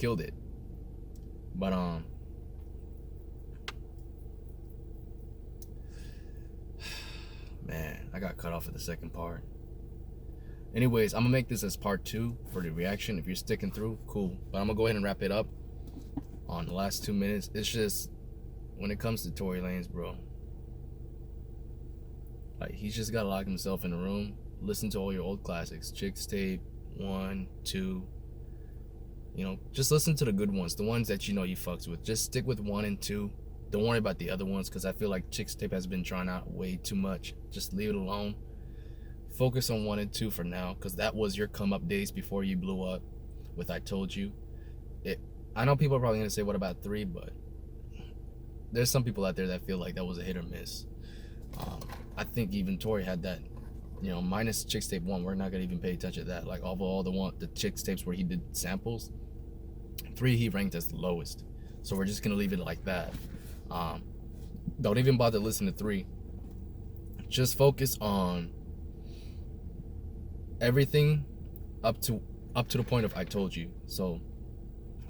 killed it. But man, I got cut off at the second part. Anyways, I'm gonna make this as part 2 for the reaction. If you're sticking through, cool. But I'm gonna go ahead and wrap it up on the last 2 minutes. It's just, when it comes to Tory Lanez, bro, like, he's just gotta lock himself in a room, listen to all your old classics, Chicks Tape 1, 2. You know, just listen to the good ones, the ones that you know you fucks with. Just stick with 1 and 2. Don't worry about the other ones, because I feel like Chicks Tape has been drawn out way too much. Just leave it alone. Focus on 1 and 2 for now, because that was your come up days before you blew up with I Told You. I know people are probably gonna say, what about 3? But there's some people out there that feel like that was a hit or miss. I think even Tory had that, you know, minus Chicks Tape 1, we're not gonna even pay attention to that. Like, of all the Chicks Tapes where he did samples, 3 he ranked as the lowest. So we're just gonna leave it like that. Don't even bother listening to 3. Just focus on everything up to the point of I Told You. So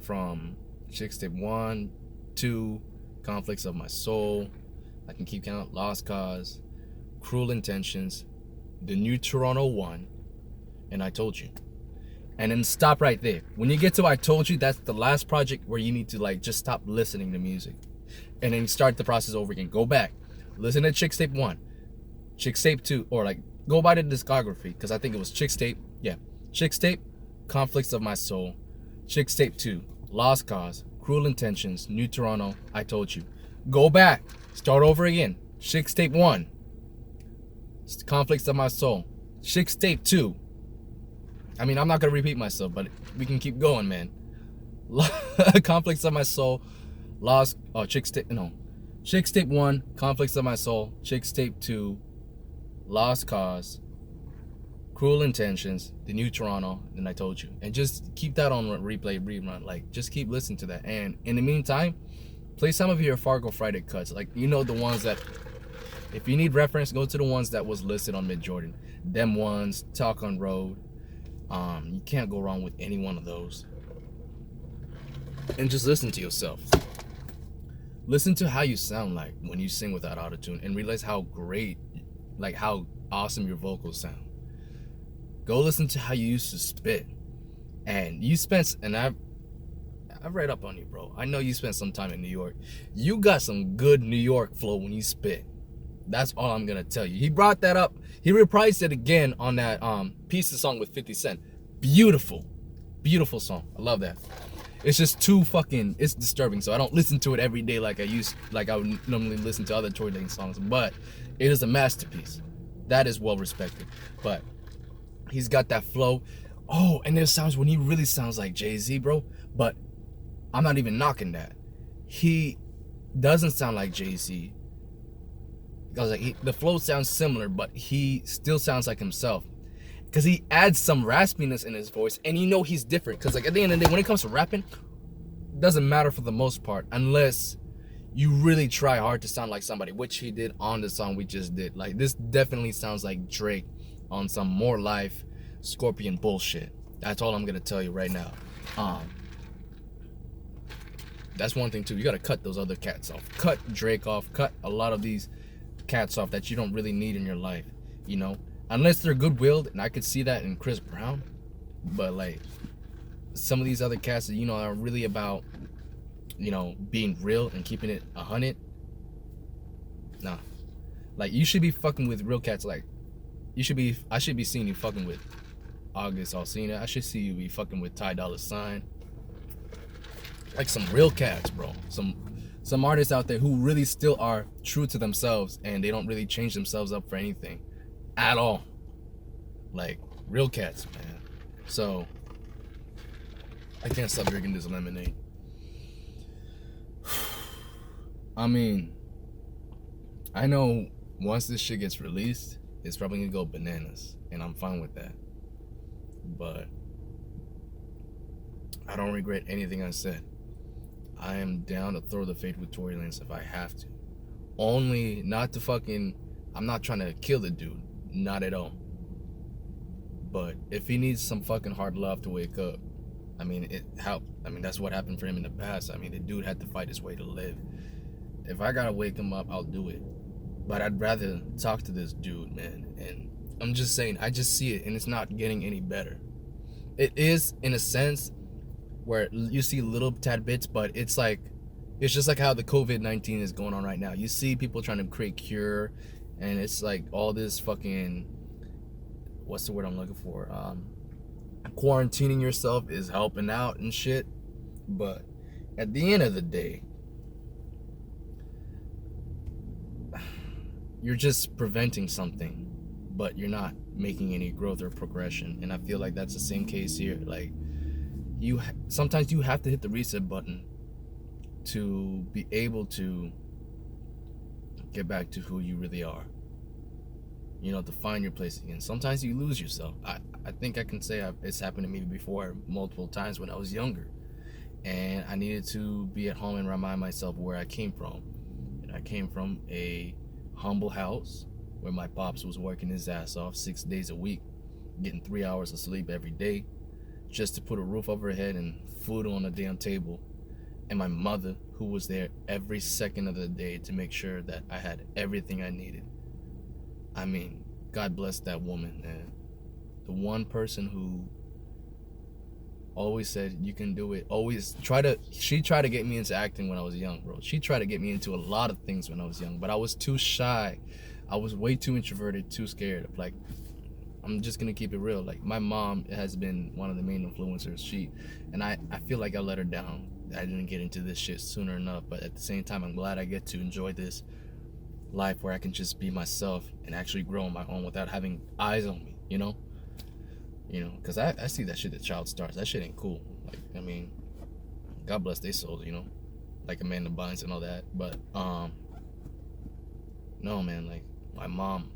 from Chicks Tape 1, 2, Conflicts of My Soul, I can keep counting, Lost Cause, Cruel Intentions, The New Toronto 1, and I Told You. And then stop right there. When you get to I Told You, that's the last project where you need to, like, just stop listening to music. And then start the process over again. Go back. Listen to Chicks Tape 1, Chicks Tape 2, or like, go by the discography, because I think it was Chicks Tape. Yeah. Chicks Tape, Conflicts of My Soul, Chicks Tape 2, Lost Cause, Cruel Intentions, New Toronto, I Told You. Go back. Start over again. Chicks Tape 1, Conflicts of My Soul. Chicks Tape 2. I mean, I'm not going to repeat myself, but we can keep going, man. Conflicts of My Soul, Chicks Tape 1, Conflicts of My Soul, Chicks Tape 2, Lost Cause, Cruel Intentions, The New Toronto, and I Told You. And just keep that on rerun. Like, just keep listening to that. And in the meantime, play some of your Fargo Friday cuts. Like, you know, the ones that, if you need reference, go to the ones that was listed on Mid-Jordan. Them ones, Talk on Road. You can't go wrong with any one of those. And just listen to yourself. Listen to how you sound like when you sing without autotune, and realize how great, like, how awesome your vocals sound. Go listen to how you used to spit. And you spent, and I've read up on you, bro. I know you spent some time in New York. You got some good New York flow when you spit. That's all I'm gonna tell you. He brought that up. He reprised it again on that Pieces song with 50 Cent. Beautiful, beautiful song. I love that. It's just too fucking, it's disturbing. So I don't listen to it every day like I would normally listen to other Tory Lanez songs. But it is a masterpiece. That is well respected. But he's got that flow. Oh, and there's times when he really sounds like Jay-Z, bro. But I'm not even knocking that. He doesn't sound like Jay-Z. Because like the flow sounds similar, but he still sounds like himself. Because he adds some raspiness in his voice, and you know he's different. Because like at the end of the day, when it comes to rapping, it doesn't matter for the most part, unless you really try hard to sound like somebody, which he did on the song we just did. Like, this definitely sounds like Drake on some More Life, Scorpion bullshit. That's all I'm gonna tell you right now. That's one thing too. You gotta cut those other cats off. Cut Drake off. Cut a lot of these cats off that you don't really need in your life, you know, unless they're good-willed, and I could see that in Chris Brown. But like some of these other cats that, you know, are really about, you know, being real and keeping it 100. Nah, like, you should be fucking with real cats. Like, I should be seeing you fucking with August Alsina. I should see you be fucking with Ty Dolla $ign. Like some real cats, bro. Some artists out there who really still are true to themselves, and they don't really change themselves up for anything at all. Like, real cats, man. So I can't stop drinking this lemonade. I mean, I know once this shit gets released, it's probably gonna go bananas, and I'm fine with that. But I don't regret anything I said. I am down to throw the fade with Tory Lanez if I have to. Only not to fucking, I'm not trying to kill the dude. Not at all. But if he needs some fucking hard love to wake up, I mean, it helped. I mean, that's what happened for him in the past. I mean, the dude had to fight his way to live. If I gotta wake him up, I'll do it. But I'd rather talk to this dude, man. And I'm just saying, I just see it, and it's not getting any better. It is, in a sense, where you see little tad bits, but it's like, it's just like how the COVID-19 is going on right now. You see people trying to create cure, and it's like all this fucking, what's the word I'm looking for? Quarantining yourself is helping out and shit. But at the end of the day, you're just preventing something, but you're not making any growth or progression. And I feel like that's the same case here. Like, sometimes you have to hit the reset button to be able to get back to who you really are, you know, to find your place again. Sometimes you lose yourself. I think I can say it's happened to me before multiple times when I was younger, and I needed to be at home and remind myself where I came from. And I came from a humble house where my pops was working his ass off 6 days a week, getting 3 hours of sleep every day just to put a roof over her head and food on the damn table. And my mother, who was there every second of the day to make sure that I had everything I needed. I mean, God bless that woman, man. The one person who always said, you can do it. She tried to get me into acting when I was young, bro. She tried to get me into a lot of things when I was young, but I was too shy. I was way too introverted, too scared. Like, I'm just gonna keep it real. Like, my mom has been one of the main influencers. And I feel like I let her down. I didn't get into this shit sooner enough, but at the same time, I'm glad I get to enjoy this life where I can just be myself and actually grow on my own without having eyes on me, you know? Because I see that shit at child stars. That shit ain't cool. Like, I mean, God bless their souls, you know? Like Amanda Bynes and all that. But, no, man, like, my mom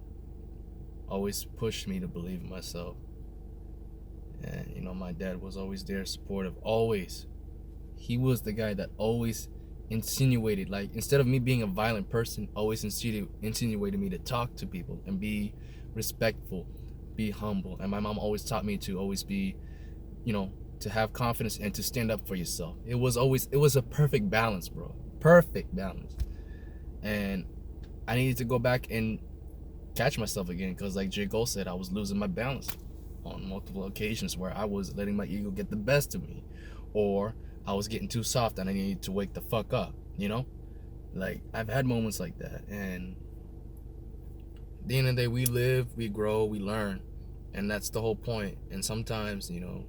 always pushed me to believe in myself. And, you know, my dad was always there, supportive, always. He was the guy that always insinuated, like, instead of me being a violent person, always insinuated me to talk to people and be respectful, be humble. And my mom always taught me to always be, you know, to have confidence and to stand up for yourself. It was a perfect balance, bro. Perfect balance. And I needed to go back and catch myself again, because like J. Cole said, I was losing my balance on multiple occasions where I was letting my ego get the best of me, or I was getting too soft and I needed to wake the fuck up, you know? Like, I've had moments like that, and at the end of the day, we live, we grow, we learn, and that's the whole point. And sometimes, you know,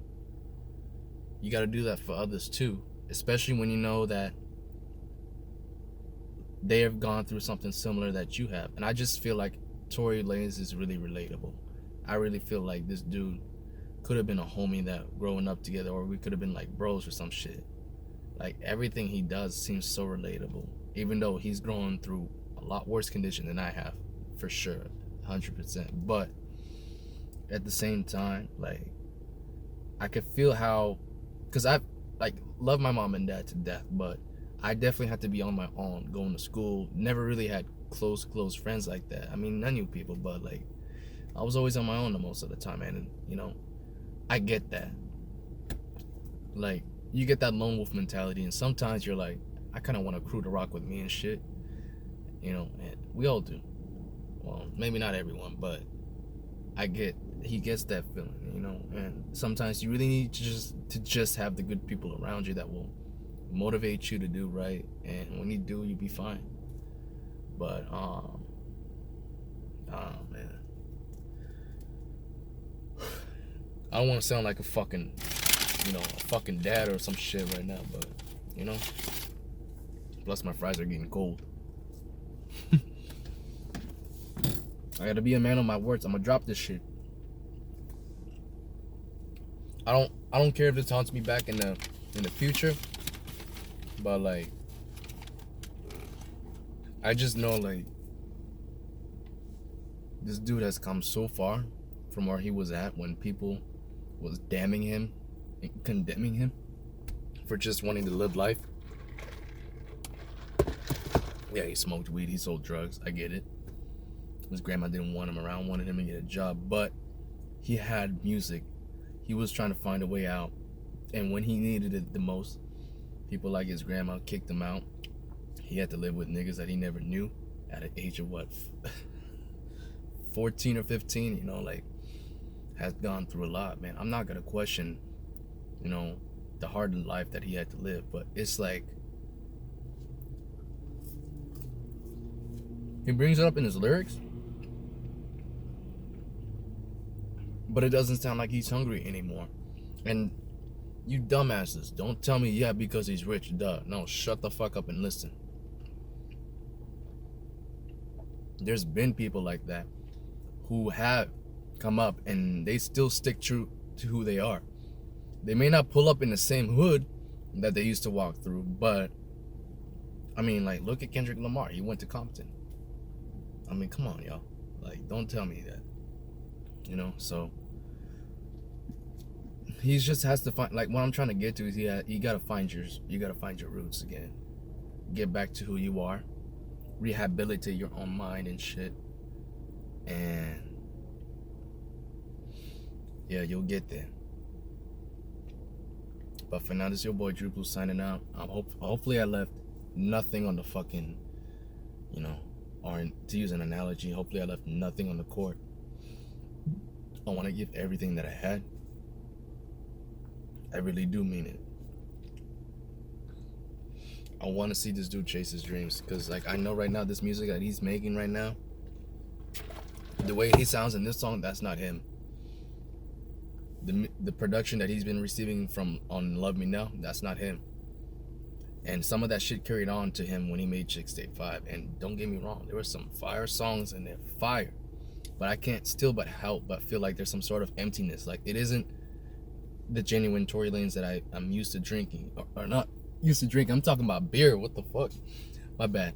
you got to do that for others too, especially when you know that they have gone through something similar that you have. And I just feel like TOry LaNEz is really relatable. I really feel like this dude could have been a homie that growing up together, or we could have been like bros or some shit. Like, everything he does seems so relatable, even though he's growing through a lot worse condition than I have, for sure, 100%. But at the same time, like, I could feel how, because I like love my mom and dad to death, but I definitely had to be on my own, going to school. Never really had close friends like that. I mean, I knew people, but like, I was always on my own the most of the time. And you know, I get that. Like, you get that lone wolf mentality, and sometimes you're like, I kind of want a crew to rock with me and shit, you know. And we all do. Well, maybe not everyone, but he gets that feeling, you know. And sometimes you really need to just have the good people around you that will motivate you to do right, and when you do, you'll be fine. But oh man, I don't want to sound like a fucking, you know, a fucking dad or some shit right now, but you know, plus my fries are getting cold. I gotta be a man of my words. I'm gonna drop this shit. I don't care if this haunts me back in the future, but like, I just know, like, this dude has come so far from where he was at when people was damning him and condemning him for just wanting to live life. Yeah, he smoked weed, he sold drugs, I get it. His grandma didn't want him around, wanted him to get a job, but he had music. He was trying to find a way out, And when he needed it the most, people like his grandma kicked him out. He had to live with niggas that he never knew at an age of what, 14 or 15, you know, like, has gone through a lot, man. I'm not gonna question, you know, the hard life that he had to live, but it's like, he brings it up in his lyrics, but it doesn't sound like he's hungry anymore. And you dumbasses, don't tell me, yeah, because he's rich, duh. No, shut the fuck up and listen. There's been people like that who have come up and they still stick true to who they are. They may not pull up in the same hood that they used to walk through, but I mean, like, look at Kendrick Lamar. He went to Compton. I mean, come on, y'all. Like, don't tell me that. You know, so he just has to find, like, what I'm trying to get to is you gotta find your roots again. Get back to who you are. Rehabilitate your own mind and shit. And yeah, you'll get there. But for now, this is your boy Drew Blue signing out. Hopefully I left nothing on the fucking, you know, or to use an analogy, hopefully I left nothing on the court. I want to give everything that I had. I really do mean it. I want to see this dude chase his dreams, because, like, I know right now this music that he's making right now, the way he sounds in this song, that's not him. The production that he's been receiving from on Love Me Now, that's not him. And some of that shit carried on to him when he made Chick State 5. And don't get me wrong, there were some fire songs in there, fire. But I can't still but help but feel like there's some sort of emptiness. Like, it isn't the genuine Tory Lanez that I'm used to drinking, or not used to drink. I'm talking about beer. What the fuck? My bad.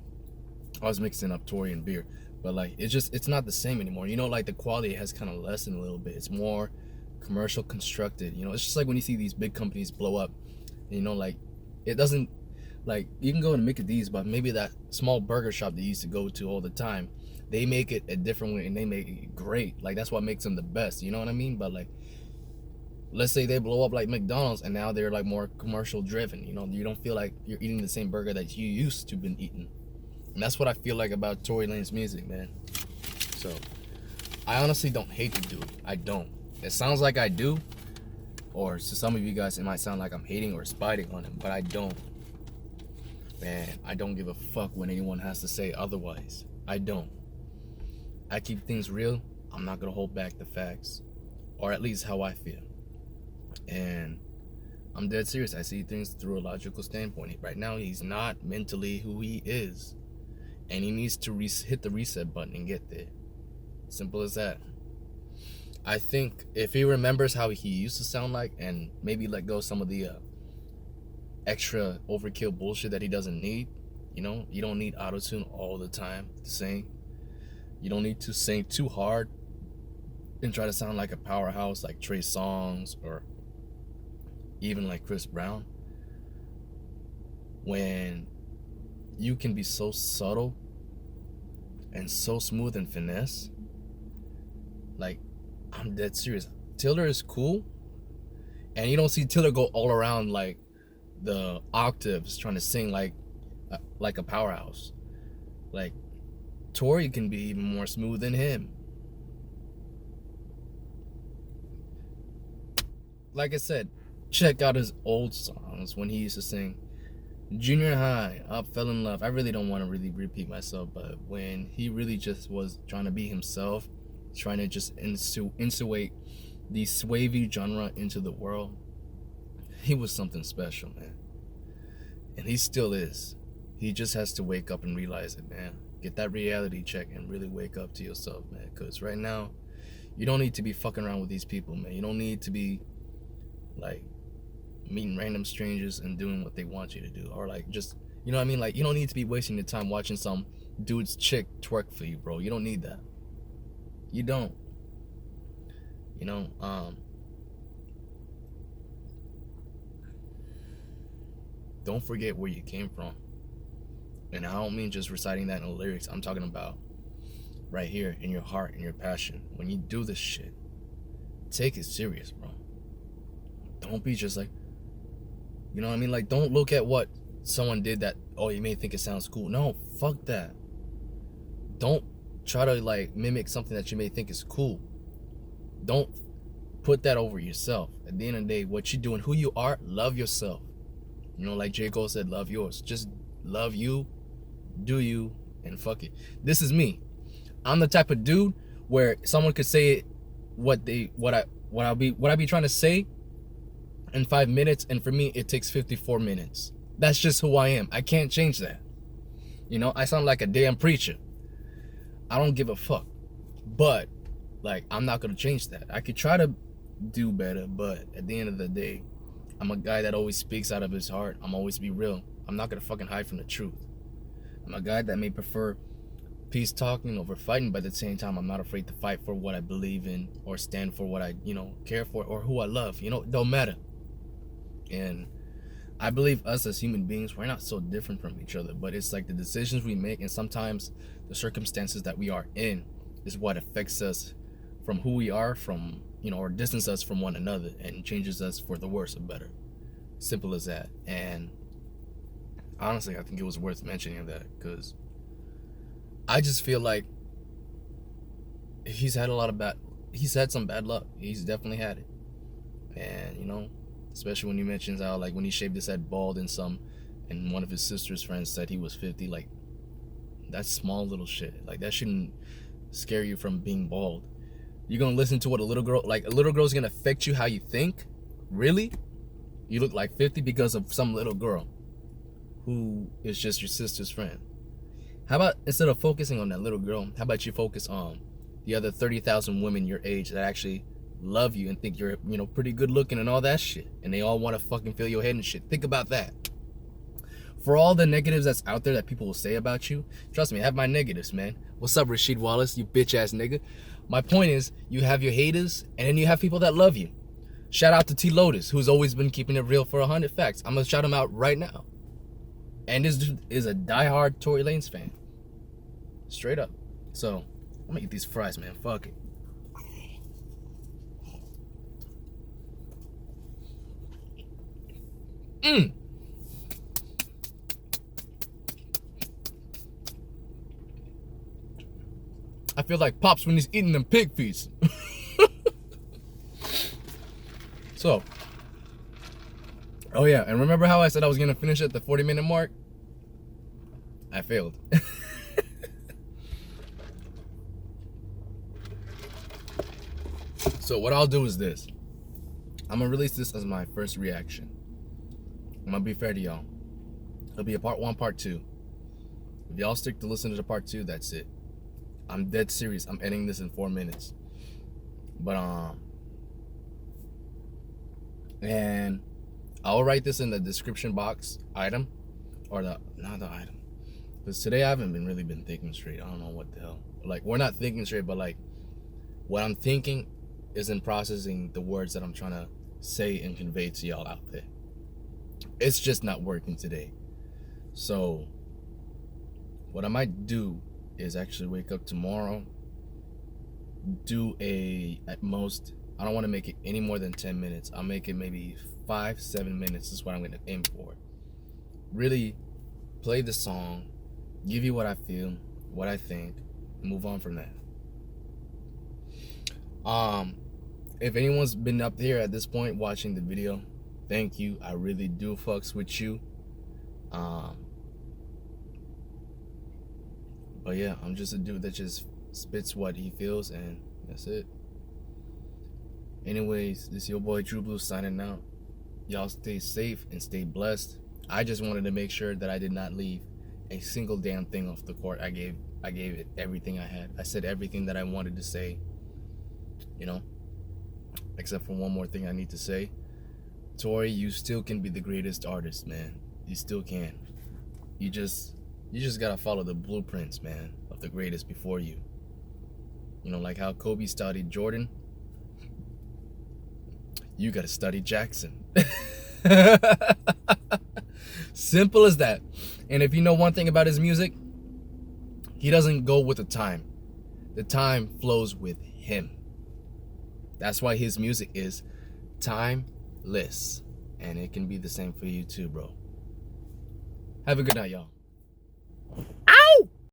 I was mixing up Tory and beer. But, like, it's not the same anymore. You know, like, the quality has kind of lessened a little bit. It's more commercial constructed. You know, it's just like when you see these big companies blow up, you know, like, it doesn't, like, you can go and make it these, but maybe that small burger shop that you used to go to all the time, they make it a different way and they make it great. Like, that's what makes them the best, you know what I mean? But, like, let's say they blow up like McDonald's and now they're, like, more commercial driven. You know, you don't feel like you're eating the same burger that you used to been eating. And that's what I feel like about Tory Lanez music, man. So I honestly don't hate the dude. I don't. It sounds like I do, or to some of you guys it might sound like I'm hating or spiting on him, but I don't. Man, I don't give a fuck when anyone has to say otherwise. I don't. I keep things real. I'm not gonna hold back the facts, or at least how I feel. And I'm dead serious. I see things through a logical standpoint. Right now, he's not mentally who he is, and he needs to hit the reset button and get there. Simple as that. I think if he remembers how he used to sound like, and maybe let go some of the extra overkill bullshit that he doesn't need, you know, you don't need auto-tune all the time to sing. You don't need to sing too hard and try to sound like a powerhouse like Trey Songz or even like Chris Brown. When you can be so subtle and so smooth and finesse, like, I'm dead serious. Tiller is cool, and you don't see Tiller go all around like the octaves trying to sing like a powerhouse. Like, Tory can be even more smooth than him. Like I said, check out his old songs when he used to sing Junior High, I Fell in Love. I really don't want to really repeat myself, but when he really just was trying to be himself, trying to just insuate the swavy genre into the world, he was something special, man. And he still is. He just has to wake up and realize it, man. Get that reality check and really wake up to yourself, man. Because right now, you don't need to be fucking around with these people, man. You don't need to be, like, meeting random strangers and doing what they want you to do. Or, like, just, you know what I mean? Like, you don't need to be wasting your time watching some dude's chick twerk for you, bro. You don't need that. You don't. You know, don't forget where you came from. And I don't mean just reciting that in the lyrics. I'm talking about right here in your heart and your passion. When you do this shit, take it serious, bro. Don't be just like, You know what I mean? Like, don't look at what someone did that, oh, you may think it sounds cool. No, fuck that. Don't try to like mimic something that you may think is cool. Don't put that over yourself. At the end of the day, what you're doing, who you are, love yourself. You know, like J. Cole said, love yours. Just love you, do you, and fuck it. This is me. I'm the type of dude where someone could say what I be trying to say in 5 minutes, and for me it takes 54 minutes. That's just who I am. I can't change that. You know, I sound like a damn preacher. I don't give a fuck. But like, I'm not gonna change that. I could try to do better, but at the end of the day, I'm a guy that always speaks out of his heart. I'm always be real. I'm not gonna fucking hide from the truth. I'm a guy that may prefer peace talking over fighting, but at the same time, I'm not afraid to fight for what I believe in or stand for what I, care for, or who I love. It don't matter. And I believe us as human beings, we're not so different from each other, but it's like the decisions we make and sometimes the circumstances that we are in is what affects us from who we are, from, or distance us from one another and changes us for the worse or better. Simple as that. And honestly, I think it was worth mentioning that because I just feel like he's had some bad luck. He's definitely had it. And, especially when he mentions how, like, when he shaved his head bald and one of his sister's friends said he was 50, like, that's small little shit. Like, that shouldn't scare you from being bald. You're gonna listen to what a little girl's gonna affect you how you think? Really? You look like 50 because of some little girl who is just your sister's friend. How about instead of focusing on that little girl, how about you focus on the other 30,000 women your age that actually love you and think you're, pretty good looking and all that shit, and they all want to fucking fill your head and shit. Think about that. For all the negatives that's out there that people will say about you, trust me, I have my negatives, man. What's up, Rasheed Wallace, you bitch ass nigga? My point is, you have your haters, and then you have people that love you. Shout out to T Lotus, who's always been keeping it real for 100 facts. I'm gonna shout him out right now. And this dude is a diehard Tory Lanez fan. Straight up. So, I'm gonna eat these fries, man. Fuck it. I feel like Pops when he's eating them pig feet. So, oh yeah, and remember how I said I was gonna finish at the 40-minute mark? I failed. So what I'll do is this. I'm gonna release this as my first reaction. I'm gonna be fair to y'all. It'll be a part 1, part 2. If y'all stick to listen to the part 2, that's it. I'm dead serious. I'm ending this in 4 minutes. But and I'll write this in the description box item, or not the item, because today I haven't really been thinking straight. I don't know what the hell. Like, we're not thinking straight, but like what I'm thinking isn't processing the words that I'm trying to say and convey to y'all out there. It's just not working today. So what I might do is actually wake up tomorrow, do at most, I don't want to make it any more than 10 minutes. I'll make it maybe 5-7 minutes is what I'm going to aim for. Really play the song, give you what I feel, what I think, and move on from that. If anyone's been up here at this point watching the video, thank you. I really do fucks with you. But yeah, I'm just a dude that just spits what he feels, and that's it. Anyways, this is your boy True Blue signing out. Y'all stay safe and stay blessed. I just wanted to make sure that I did not leave a single damn thing off the court. I gave it everything I had. I said everything that I wanted to say, except for one more thing I need to say. Tory, you still can be the greatest artist, man. You still can. You just gotta follow the blueprints, man, of the greatest before you. Like how Kobe studied Jordan, you gotta study Jackson. Simple as that. And if you know one thing about his music, he doesn't go with the time. The time flows with him. That's why his music is timeless. and it can be the same for you too, bro. Have a good night, y'all.